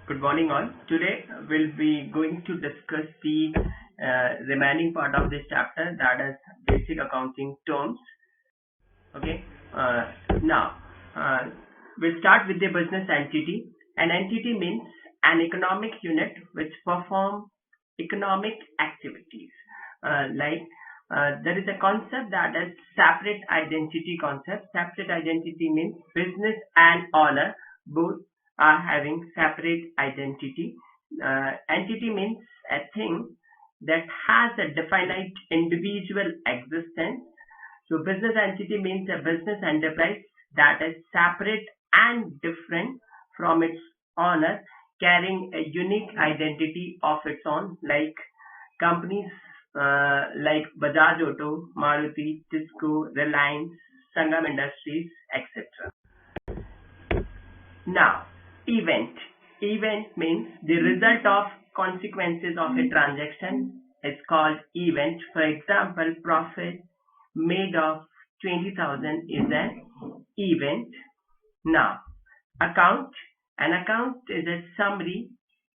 Good morning, all. Today we'll be going to discuss the remaining part of this chapter, that is basic accounting terms. Okay. Now we'll start with the business entity. An entity means an economic unit which perform economic activities. There is a concept that is separate identity concept. Separate identity means business and owner both are having separate identity. Entity means a thing that has a definite individual existence. So business entity means a business enterprise that is separate and different from its owner, carrying a unique identity of its own, like companies like Bajaj Auto, Maruti, Tisco, Reliance, Sangam Industries, etc. Now, event. Event means the result of consequences of a transaction is called event. For example, profit made of 20,000 is an event. Now, account. An account is a summary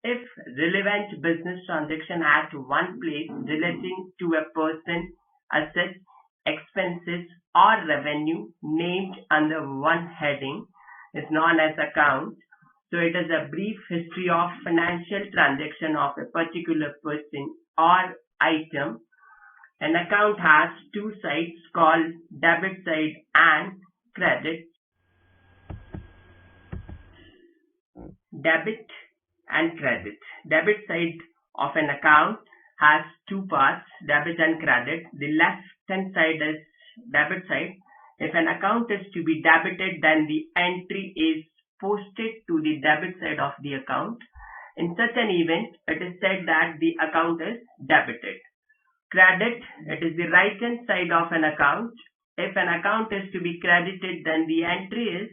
if relevant business transaction at one place relating to a person, assets, expenses, or revenue named under one heading is known as account. So it is a brief history of financial transaction of a particular person or item. An account has two sides called debit side and credit. Debit and credit. Debit side of an account has two parts, debit and credit. The left hand side is debit side. If an account is to be debited, then the entry is posted to the debit side of the account. In such an event, it is said that the account is debited. Credit, it is the right hand side of an account. If an account is to be credited, then the entry is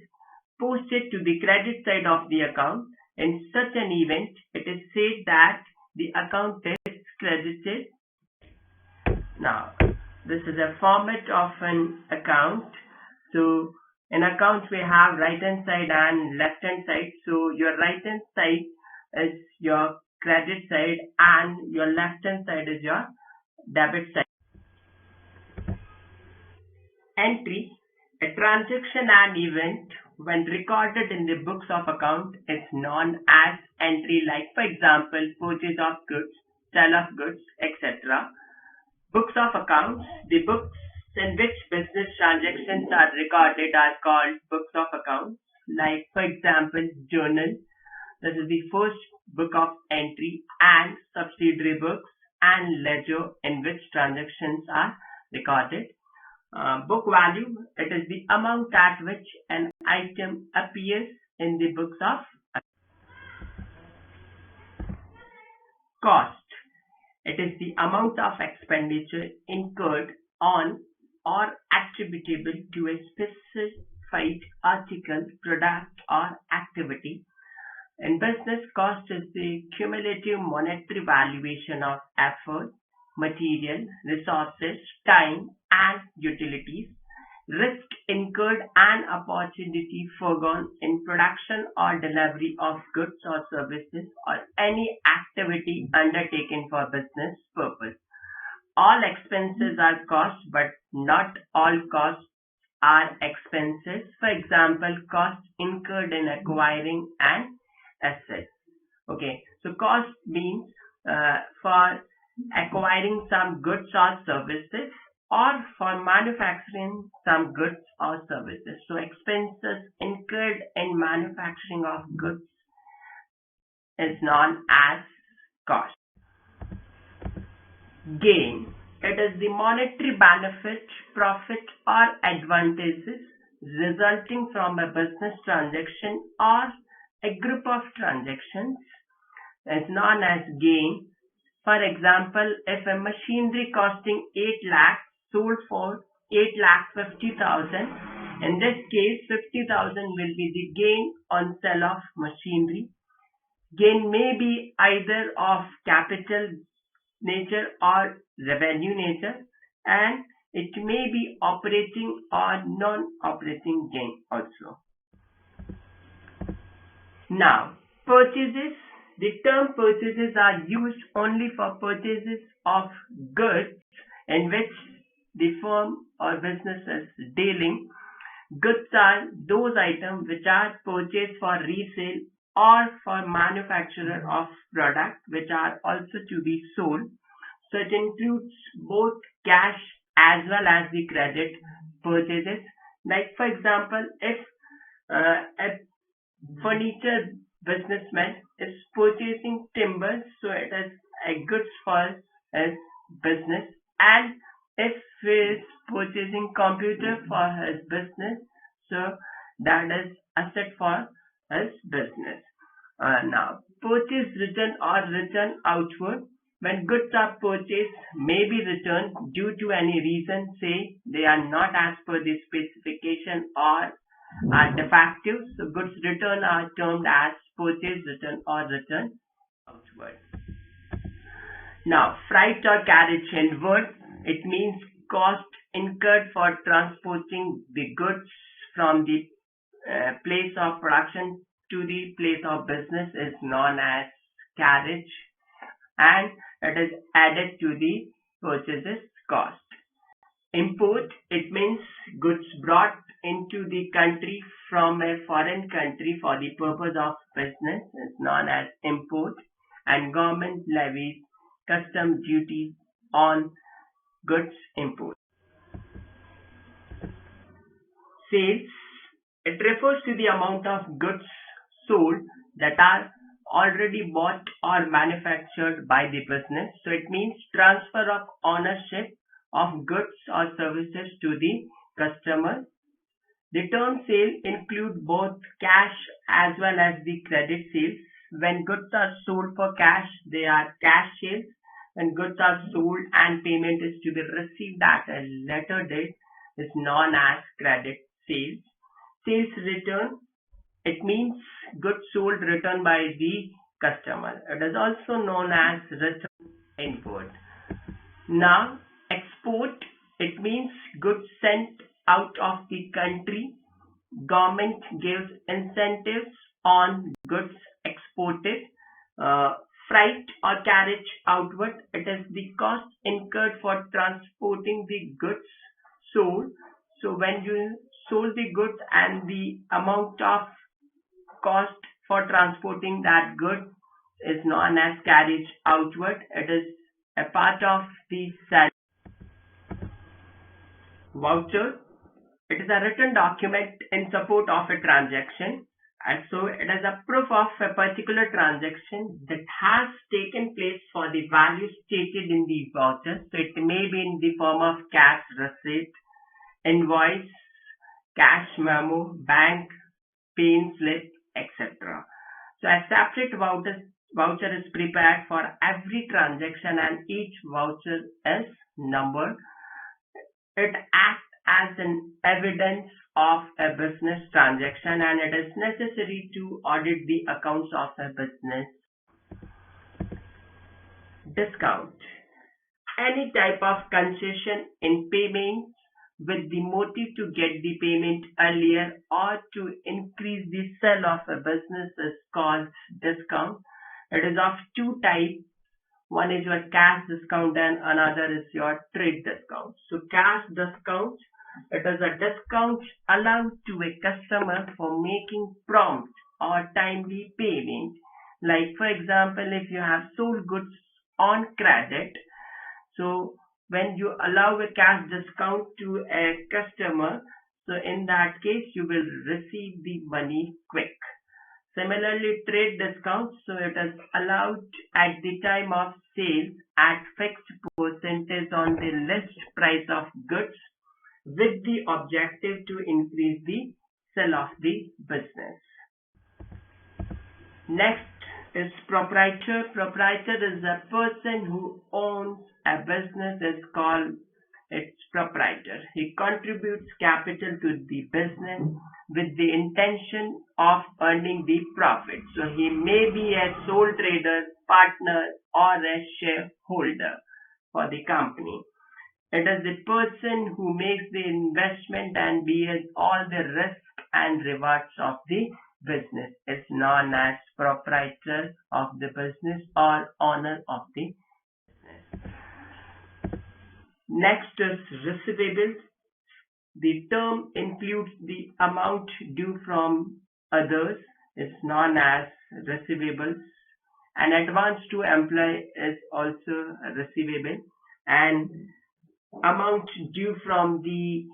posted to the credit side of the account. In such an event, it is said that the account is credited. Now, this is a format of an account. So, in account we have right hand side and left hand side. So, your right hand side is your credit side and your left hand side is your debit side. Entry. A transaction and event when recorded in the books of account is known as entry, like for example purchase of goods, sale of goods, etc. Books of accounts. The books in which business transactions are recorded are called books of accounts. Like for example journal, this is the first book of entry, and subsidiary books and ledger in which transactions are recorded. Book value, it is the amount at which an item appears in the books of cost. It is the amount of expenditure incurred on or attributable to a specified article, product, or activity. In business, cost is the cumulative monetary valuation of effort, material, resources, time, and utilities, risk incurred and opportunity foregone in production or delivery of goods or services or any activity undertaken for business purpose. All expenses are costs, but not all costs are expenses. For example, costs incurred in acquiring an asset. Okay, so cost means for acquiring some goods or services or for manufacturing some goods or services. So expenses incurred in manufacturing of goods is known as cost. Gain. It is the monetary benefit, profit, or advantages resulting from a business transaction or a group of transactions is known as gain. For example, if a machinery costing 8 lakhs sold for 8,50,000, in this case 50,000 will be the gain on sale of machinery. Gain may be either of capital nature or revenue nature, and it may be operating or non-operating gain also. Now, Purchases. The term purchases are used only for purchases of goods in which the firm or business is dealing. Goods are those items which are purchased for resale or for manufacturer of product which are also to be sold. So it includes both cash as well as the credit purchases. Like for example, if a furniture businessman is purchasing timber, so it is a goods for his business. And if he is purchasing computer for his business, so that is asset for his business. Now, purchase return or return outward. When goods are purchased may be returned due to any reason, say they are not as per the specification or are defective, so goods return are termed as purchase return or return outward. Now, freight or carriage inward, it means cost incurred for transporting the goods from the place of production to the place of business is known as carriage, and it is added to the purchases cost. Import, it means goods brought into the country from a foreign country for the purpose of business is known as import, and government levies custom duties on goods import. Sales, it refers to the amount of goods sold that are already bought or manufactured by the business. So it means transfer of ownership of goods or services to the customer. The term sale include both cash as well as the credit sales. When goods are sold for cash, they are cash sales. When goods are sold and payment is to be received at a later date is known as credit sales. Sales return, it means goods sold returned by the customer. It is also known as return inward. Now, export, it means goods sent out of the country. Government gives incentives on goods exported. Freight or carriage outward, it is the cost incurred for transporting the goods sold. So when you sold the goods and the amount of cost for transporting that good is known as carriage outward. It is a part of the salary. Voucher, it is a written document in support of a transaction, and so it is a proof of a particular transaction that has taken place for the value stated in the voucher. So it may be in the form of cash receipt, invoice, cash memo, bank pay slip, etc. So a separate voucher is prepared for every transaction, and each voucher is numbered. It acts as an evidence of a business transaction, and it is necessary to audit the accounts of a business. Discount, any type of concession in payment with the motive to get the payment earlier or to increase the sale of a business is called discount. It is of two types. One is your cash discount and another is your trade discount. So cash discount, it is a discount allowed to a customer for making prompt or timely payment. Like for example, if you have sold goods on credit, so when you allow a cash discount to a customer, so in that case you will receive the money quick. Similarly, trade discount, so it is allowed at the time of sale at fixed percentage on the list price of goods with the objective to increase the sale of the business. Next is proprietor. Proprietor is a person who owns a business, is called its proprietor. He contributes capital to the business with the intention of earning the profit. So he may be a sole trader, partner, or a shareholder for the company. It is the person who makes the investment and bears all the risk and rewards of the business is known as proprietor of the business or owner of the business. Next is receivables. The term includes the amount due from others is known as receivables. An advance to employee is also receivable, and amount due from the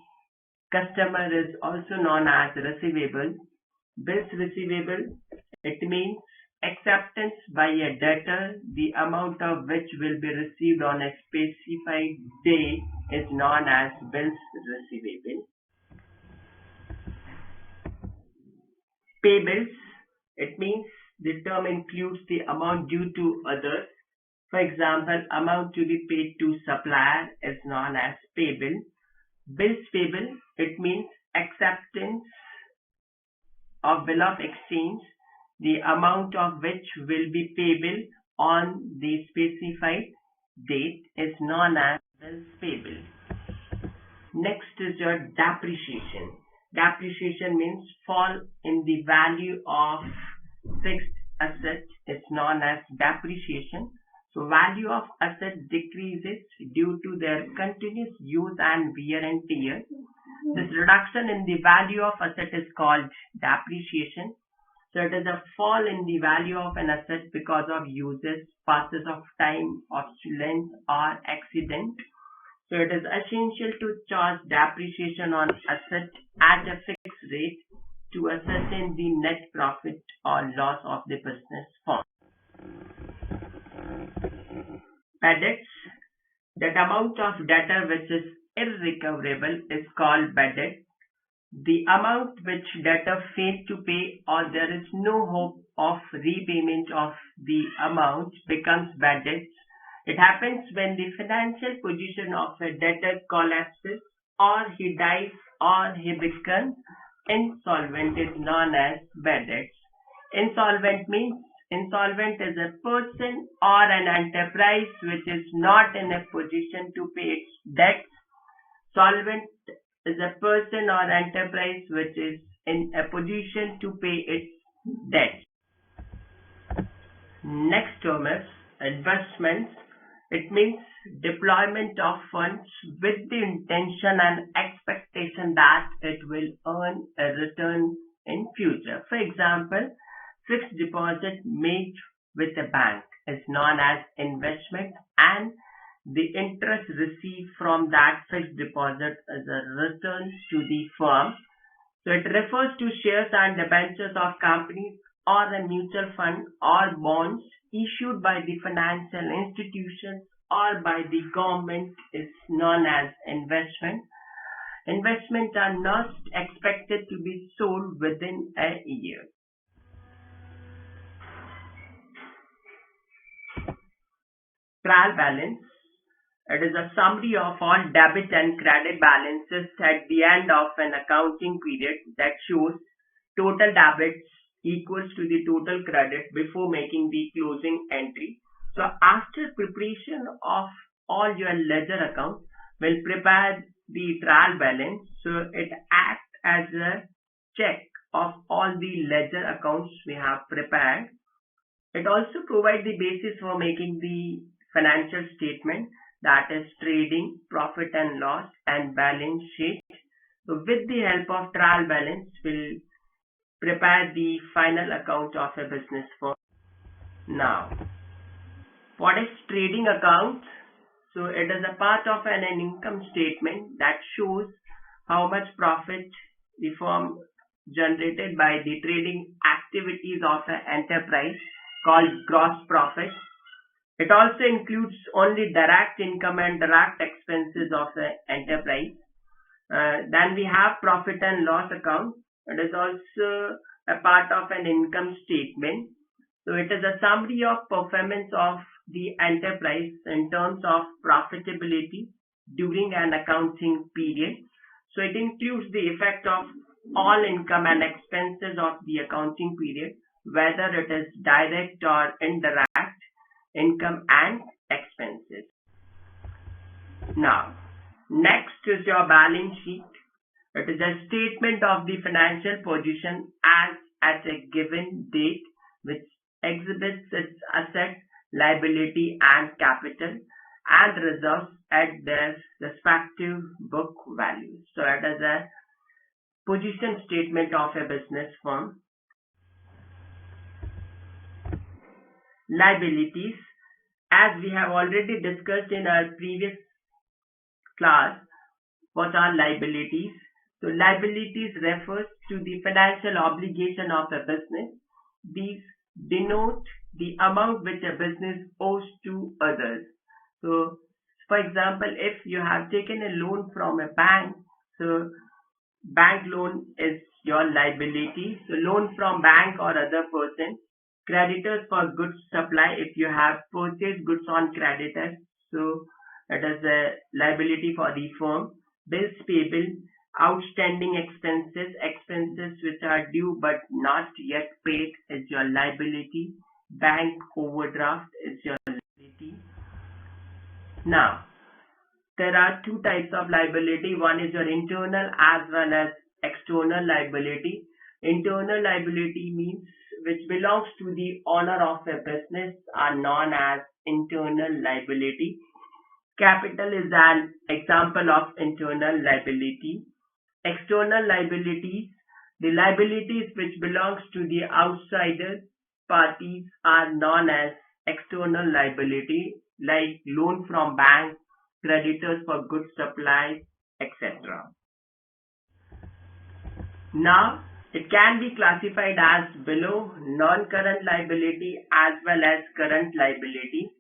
customer is also known as receivable. Bills receivable, it means acceptance by a debtor, the amount of which will be received on a specified day is known as bills receivable. Payables, it means the term includes the amount due to others. For example, amount to be paid to supplier is known as payable. Bills payable, it means acceptance of bill of exchange, the amount of which will be payable on the specified date is known as bills payable. Next is your depreciation. Depreciation means fall in the value of fixed asset is known as depreciation. So value of asset decreases due to their continuous use and wear and tear. This reduction in the value of asset is called depreciation. So it is a fall in the value of an asset because of uses, passes of time, obsolescence or accident. So it is essential to charge depreciation on asset at a fixed rate to ascertain the net profit or loss of the business firm. Bad debts. That amount of debtor which is irrecoverable is called bad debt. The amount which debtor fails to pay or there is no hope of repayment of the amount becomes bad debt. It happens when the financial position of a debtor collapses or he dies or he becomes insolvent is known as bad debts. Insolvent means insolvent is a person or an enterprise which is not in a position to pay its debts. Solvent is a person or enterprise which is in a position to pay its debts. Next term is investments. It means deployment of funds with the intention and expectation that it will earn a return in future. For example, fixed deposit made with a bank is known as investment, and the interest received from that fixed deposit is a return to the firm. So it refers to shares and debentures of companies or a mutual fund or bonds issued by the financial institutions or by the government is known as investment. Investments are not expected to be sold within a year. Trial balance. It is a summary of all debit and credit balances at the end of an accounting period that shows total debits equals to the total credit before making the closing entry. So after preparation of all your ledger accounts, we'll prepare the trial balance. So it acts as a check of all the ledger accounts we have prepared. It also provides the basis for making the financial statement, that is trading, profit and loss and balance sheet. So with the help of trial balance, we'll prepare the final account of a business firm. Now, what is trading account? So it is a part of an income statement that shows how much profit the firm generated by the trading activities of an enterprise called gross profit. It also includes only direct income and direct expenses of the enterprise. Then we have profit and loss account. It is also a part of an income statement. So it is a summary of performance of the enterprise in terms of profitability during an accounting period. So it includes the effect of all income and expenses of the accounting period, whether it is direct or indirect income and expenses. Now, next is your balance sheet. It is a statement of the financial position as at a given date which exhibits its asset, liability and capital and reserves at their respective book values. So it is a position statement of a business firm. Liabilities, as we have already discussed in our previous class, what are liabilities? So liabilities refers to the financial obligation of a business. These denote the amount which a business owes to others. So for example, if you have taken a loan from a bank, so bank loan is your liability. So loan from bank or other person. Creditors for goods supply, if you have purchased goods on creditors, so it is a liability for the firm. Bills payable, outstanding expenses which are due but not yet paid is your liability. Bank overdraft is your liability. Now, there are two types of liability. One is your internal as well as external liability. Internal liability means which belongs to the owner of a business are known as internal liability. Capital is an example of internal liability. External liabilities, the liabilities which belongs to the outsider parties are known as external liability, like loan from bank, creditors for goods supplies, etc. Now, it can be classified as below non-current liability as well as current liability.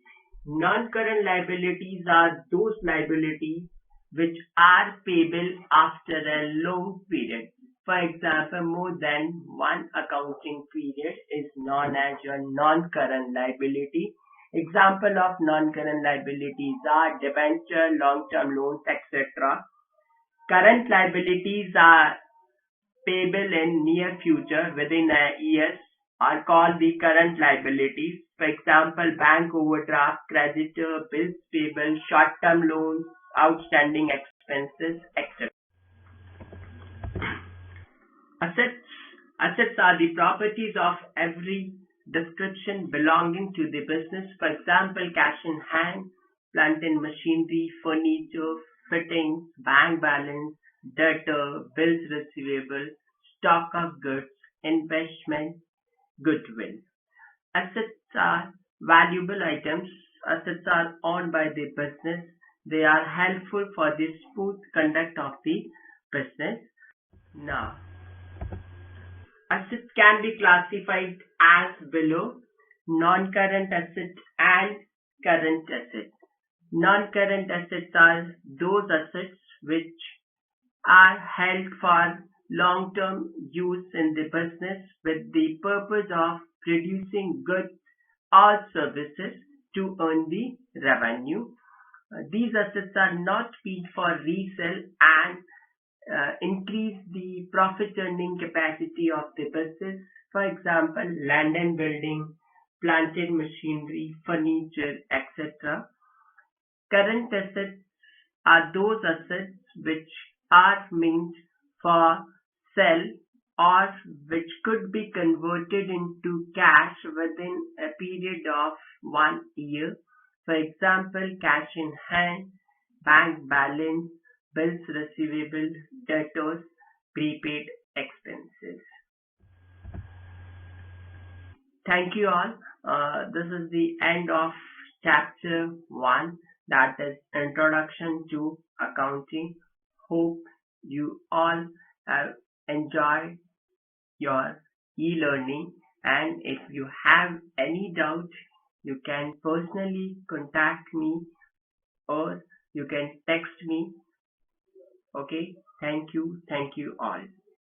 Non-current liabilities are those liabilities which are payable after a long period. For example, more than one accounting period is known as your non-current liability. Example of non-current liabilities are debenture, long-term loans, etc. Current liabilities are payable in near future within a year are called the current liabilities. For example, bank overdraft, creditor, bills payable, short-term loans, outstanding expenses, etc. Assets are the properties of every description belonging to the business. For example, cash in hand, plant and machinery, furniture, fittings, bank balance, debtor, bills receivable, stock of goods, investment, goodwill. Assets are valuable items. Assets are owned by the business. They are helpful for the smooth conduct of the business. Now, assets can be classified as below: non-current assets and current assets. Non-current assets are those assets which are held for long-term use in the business with the purpose of producing goods or services to earn the revenue. These assets are not meant for resale and increase the profit earning capacity of the business. For example, land and building, plant and machinery, furniture, etc. Current assets are those assets which are meant for sale or which could be converted into cash within a period of 1 year. For example, cash in hand, bank balance, bills receivable, debtors, prepaid expenses. Thank you all. This is the end of chapter 1, that is Introduction to Accounting. Hope you all have enjoyed your e-learning, and if you have any doubt, you can personally contact me or you can text me. Okay, thank you all.